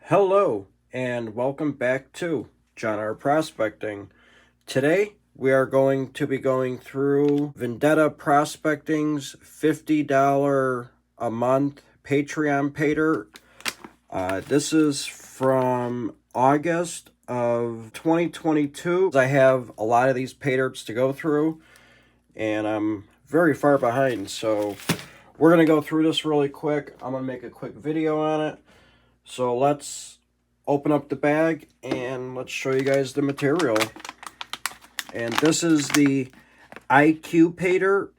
Hello and welcome back to John R. Prospecting. Today we are going to be going through Vendettaprospecting's $50 a month Patreon Paydirt. This is from August of 2022. I have a lot of these Paydirts to go through and I'm very far behind, so we're going to go through this really quick. I'm going to make a quick video on it. So let's open up the bag and let's show you guys the material. And this is the IQ Paydirt.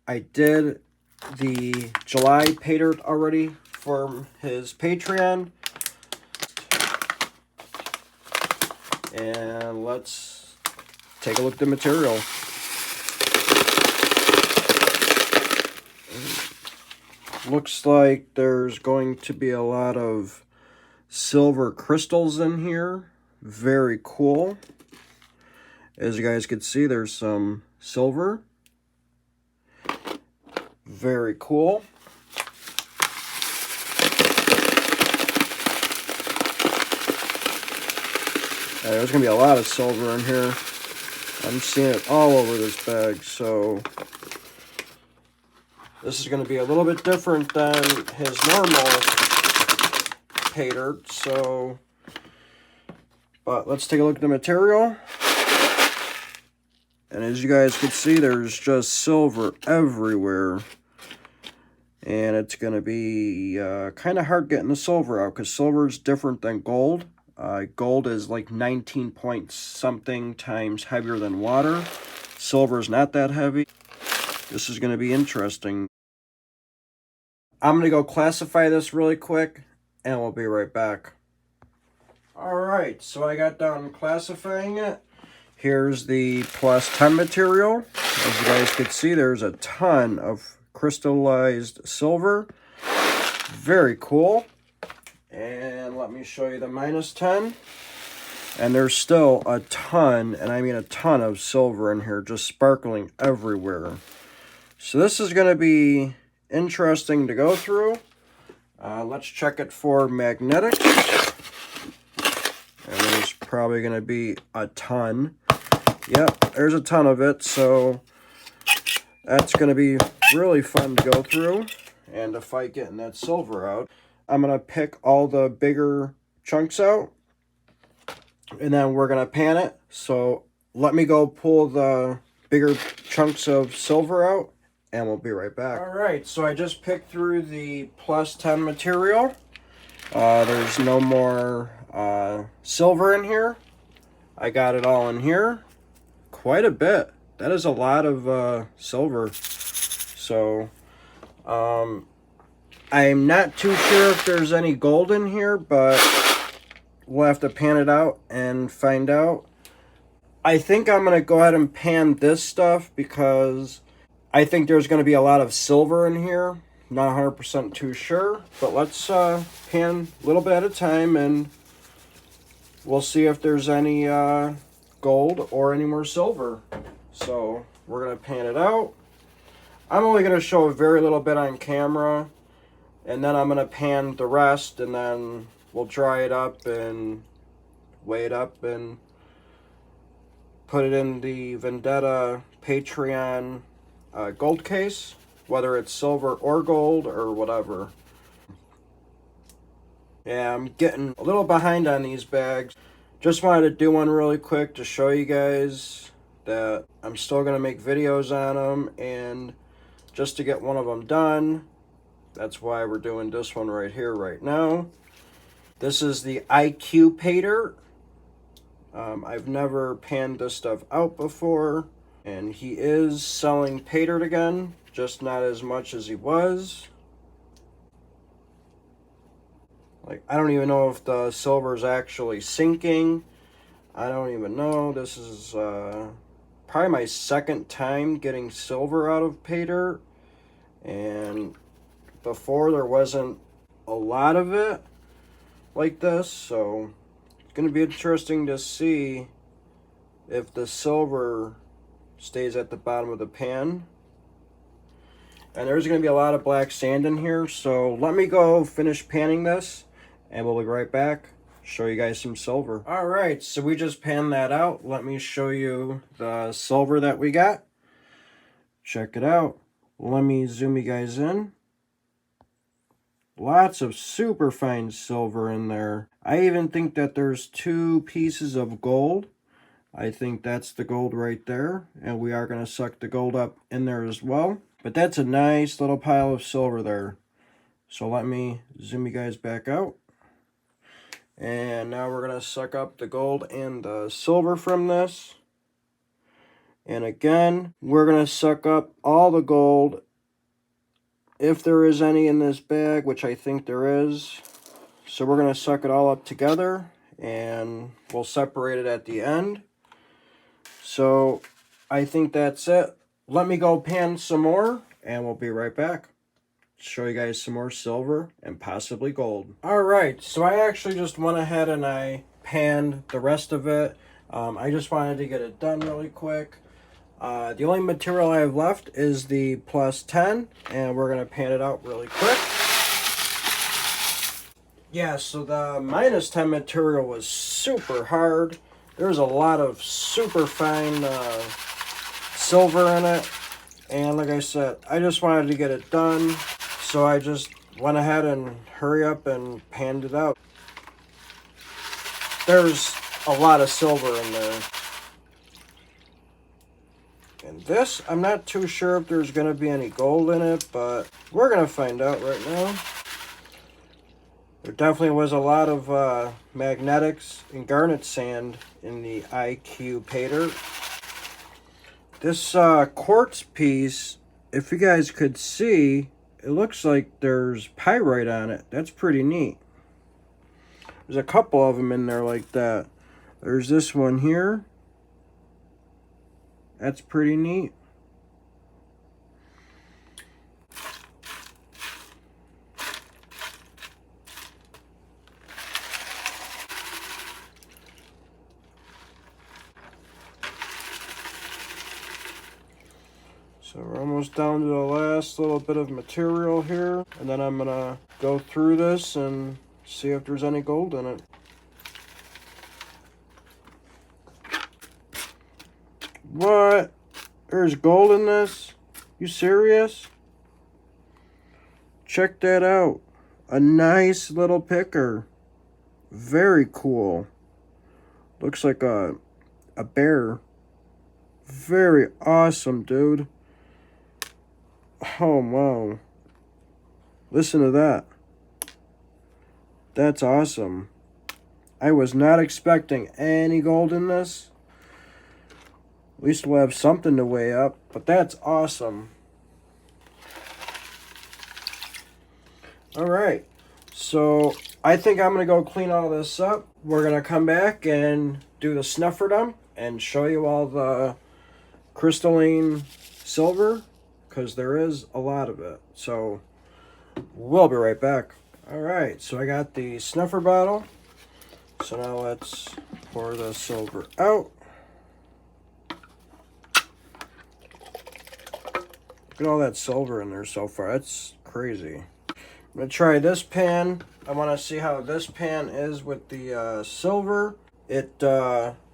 I did the July Paydirt already for his Patreon. And let's take a look at the material. Looks like there's going to be a lot of silver crystals in here. Very cool. As you guys can see, there's some silver. Very cool. There's going to be a lot of silver in here. I'm seeing it all over this bag, so this is going to be a little bit different than his normal Paydirt, but let's take a look at the material. And as you guys can see, there's just silver everywhere. And it's going to be kind of hard getting the silver out because silver is different than gold. Gold is like 19 point something times heavier than water. Silver is not that heavy. This is going to be interesting. I'm going to go classify this really quick, and we'll be right back. Alright, so I got done classifying it. Here's the plus 10 material. As you guys can see, there's a ton of crystallized silver. Very cool. And let me show you the minus 10. And there's still a ton, and I mean a ton of silver in here, just sparkling everywhere. So this is going to be interesting to go through. Let's check it for magnetic. And there's probably going to be a ton. Yep, there's a ton of it, so that's going to be really fun to go through and to fight getting that silver out. I'm going to pick all the bigger chunks out, and then we're going to pan it. So let me go pull the bigger chunks of silver out, and we'll be right back. Alright, so I just picked through the plus 10 material. There's no more silver in here. I got it all in here. Quite a bit. That is a lot of silver. So, I'm not too sure if there's any gold in here, but we'll have to pan it out and find out. I think I'm going to go ahead and pan this stuff because I think there's going to be a lot of silver in here. Not 100% too sure, but let's pan a little bit at a time and we'll see if there's any gold or any more silver. So we're going to pan it out. I'm only going to show a very little bit on camera, and then I'm going to pan the rest, and then we'll dry it up and weigh it up and put it in the Vendetta Patreon gold case, whether it's silver or gold or whatever. Yeah, I'm getting a little behind on these bags. Just wanted to do one really quick to show you guys that I'm still going to make videos on them, and just to get one of them done. That's why we're doing this one right here, right now. This is the IQ Paydirt. I've never panned this stuff out before, and he is selling Paydirt again, just not as much as he was. Like, I don't even know if the silver is actually sinking. I don't even know. This is probably my second time getting silver out of Paydirt, and before there wasn't a lot of it like this, so it's going to be interesting to see if the silver stays at the bottom of the pan. And there's going to be a lot of black sand in here, so let me go finish panning this, and we'll be right back. Show you guys some silver. All right, so we just panned that out. Let me show you the silver that we got. Check it out. Let me zoom you guys in. Lots of super fine silver in there. I even think that there's 2 pieces of gold. I think that's the gold right there. And we are going to suck the gold up in there as well. But that's a nice little pile of silver there. So let me zoom you guys back out. And now we're going to suck up the gold and the silver from this. And again, we're going to suck up all the gold, if there is any in this bag, which I think there is. So we're going to suck it all up together, and we'll separate it at the end. So I think that's it. Let me go pan some more, and we'll be right back. Show you guys some more silver and possibly gold. Alright, so I actually just went ahead and I panned the rest of it. I just wanted to get it done really quick. The only material I have left is the plus 10, and we're going to pan it out really quick. Yeah, so the minus 10 material was super hard. There's a lot of super fine silver in it. And like I said, I just wanted to get it done. So I just went ahead and hurry up and panned it out. There's a lot of silver in there. And this, I'm not too sure if there's going to be any gold in it, but we're going to find out right now. There definitely was a lot of magnetics and garnet sand in the IQ Paydirt. This quartz piece, if you guys could see, it looks like there's pyrite on it. That's pretty neat. There's a couple of them in there like that. There's this one here. That's pretty neat. So we're almost down to the last little bit of material here, and then I'm gonna go through this and see if there's any gold in it. What? There's gold in this? You serious? Check that out. A nice little picker. Very cool. Looks like a bear. Very awesome, dude. Oh, wow. Listen to that. That's awesome. I was not expecting any gold in this. At least we'll have something to weigh up, but that's awesome. Alright, so I think I'm going to go clean all this up. We're going to come back and do the snufferdom and show you all the crystalline silver, because there is a lot of it. So we'll be right back. Alright, so I got the snuffer bottle. So now let's pour the silver out. Look at all that silver in there so far. That's crazy. I'm going to try this pan. I want to see how this pan is with the silver. It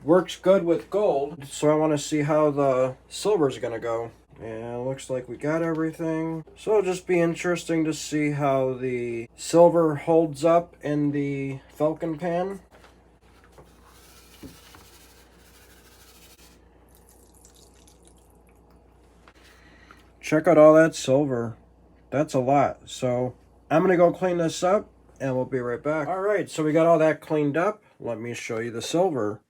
works good with gold, so I want to see how the silver is going to go. And it looks like we got everything. So it'll just be interesting to see how the silver holds up in the Falcon pan. Check out all that silver. That's a lot. So I'm going to go clean this up and we'll be right back. Alright, so we got all that cleaned up. Let me show you the silver.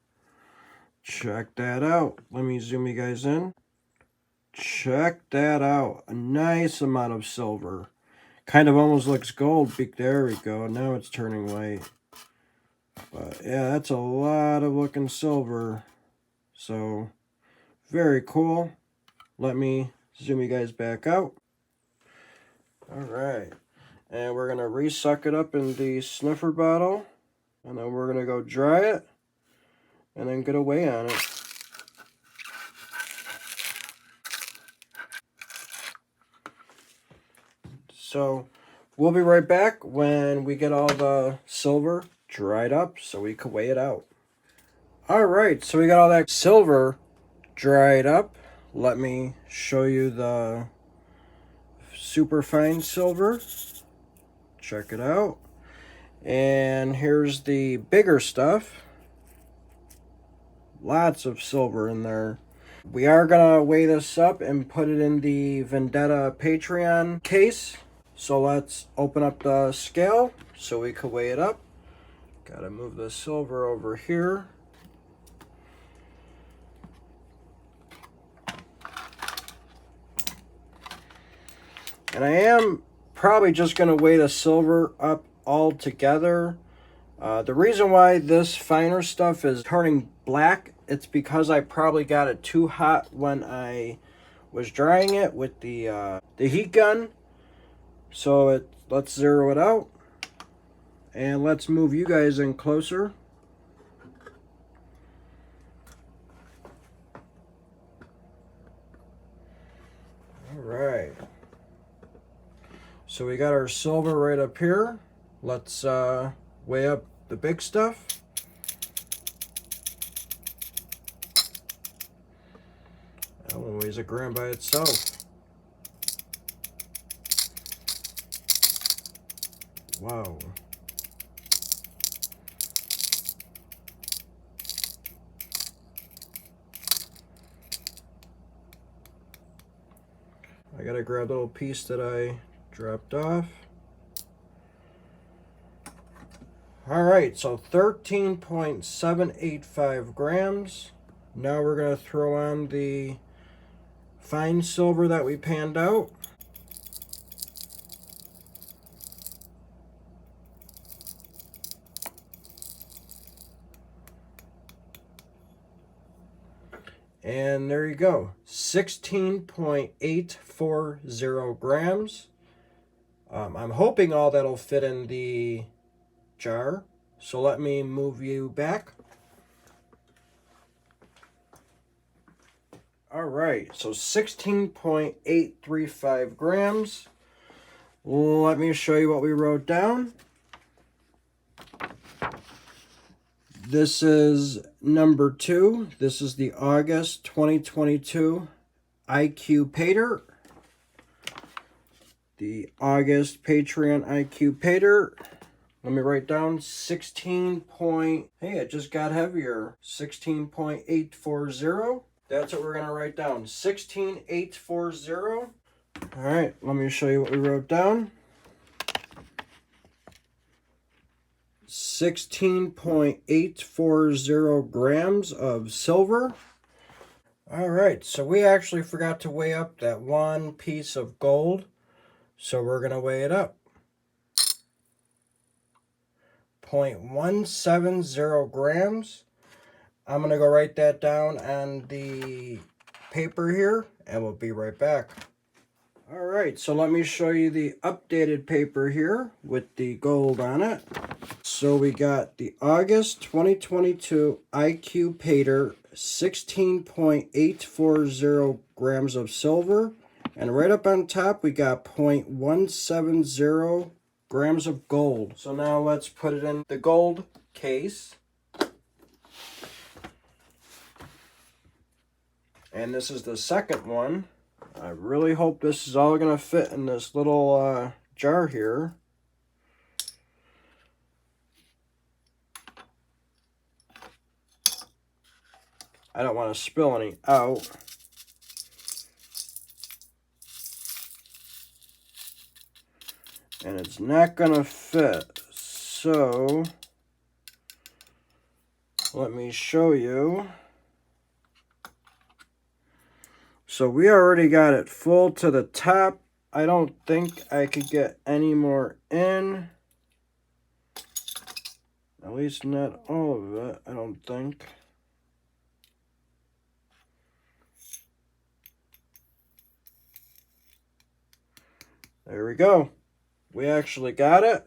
Check that out. Let me zoom you guys in. Check that out. A nice amount of silver. Kind of almost looks gold. There we go. Now it's turning white. But yeah, that's a lot of looking silver. So, very cool. Let me zoom you guys back out. Alright. And we're going to resuck it up in the sniffer bottle. And then we're going to go dry it. And then get a weigh on it. So We'll be right back when we get all the silver dried up so we can weigh it out. All right, so we got all that silver dried up. Let me show you the super fine silver. Check it out. And here's the bigger stuff. Lots of silver in there. We are gonna weigh this up and put it in the Vendetta Patreon case. So let's open up the scale so we can weigh it up. Gotta move the silver over here. And I am probably just going to weigh the silver up all together. The reason why this finer stuff is turning black, it's because I probably got it too hot when I was drying it with the heat gun. So let's zero it out. And let's move you guys in closer. All right. So we got our silver right up here. Let's weigh up the big stuff. That one weighs a gram by itself. Wow. I gotta grab the little piece that I dropped off. All right, so 13.785 grams. Now we're gonna throw on the fine silver that we panned out. And there you go, 16.840 grams. I'm hoping all that'll fit in the jar. So let me move you back. All right, so 16.835 grams. Let me show you what we wrote down. This is number 2. This is the August 2022 IQ Paydirt. The August Patreon IQ Paydirt. Let me write down 16 point... Hey, it just got heavier. 16.840. That's what we're going to write down. 16.840. All right, let me show you what we wrote down. 16.840 grams of silver. All right, so we actually forgot to weigh up that one piece of gold. So we're going to weigh it up. 0.170 grams. I'm going to go write that down on the paper here, and we'll be right back. All right, so let me show you the updated paper here with the gold on it. So we got the August 2022 IQ Paydirt, 16.840 grams of silver. And right up on top, we got 0.170 grams of gold. So now let's put it in the gold case. And this is the second one. I really hope this is all going to fit in this little jar here. I don't want to spill any out. And it's not going to fit. So, let me show you. So we already got it full to the top. I don't think I could get any more in. At least not all of it, I don't think. There we go. We actually got it.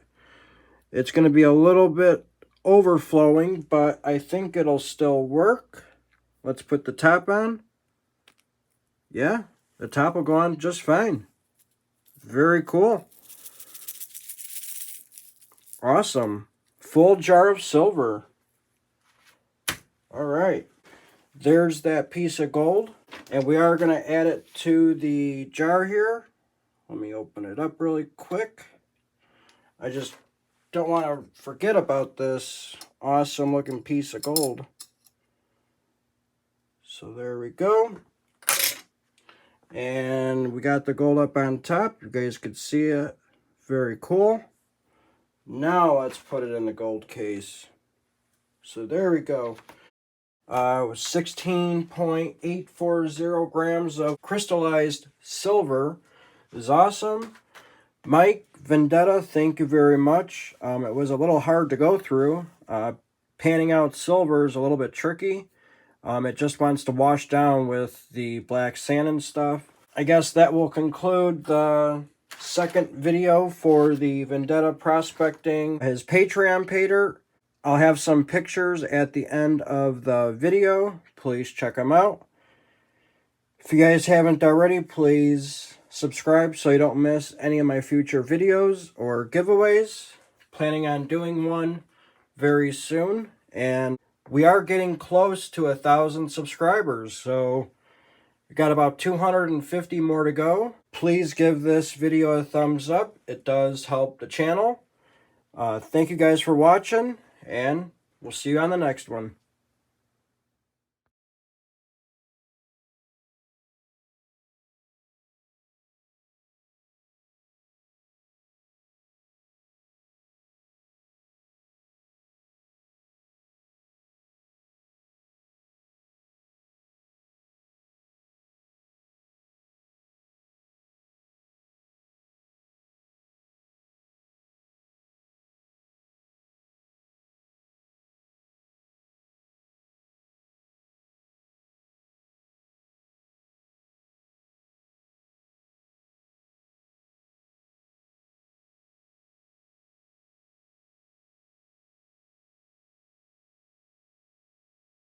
It's going to be a little bit overflowing, but I think it'll still work. Let's put the top on. Yeah, the top will go on just fine. Very cool. Awesome. Full jar of silver. All right. There's that piece of gold. And we are going to add it to the jar here. Let me open it up really quick. I just don't want to forget about this awesome looking piece of gold. So there we go. And we got the gold up on top. You guys could see it. Very cool. Now let's put it in the gold case. So there we go. 16.840 grams of crystallized silver is awesome. Mike, Vendetta, thank you very much. It was a little hard to go through. Panning out silver is a little bit tricky. It just wants to wash down with the black sand and stuff. I guess that will conclude the second video for the Vendetta prospecting his Patreon Paydirt. I'll have some pictures at the end of the video. Please check them out. If you guys haven't already, please subscribe so you don't miss any of my future videos or giveaways. Planning on doing one very soon. And we are getting close to 1,000 subscribers. So we got about 250 more to go. Please give this video a thumbs up. It does help the channel. Thank you guys for watching. And we'll see you on the next one.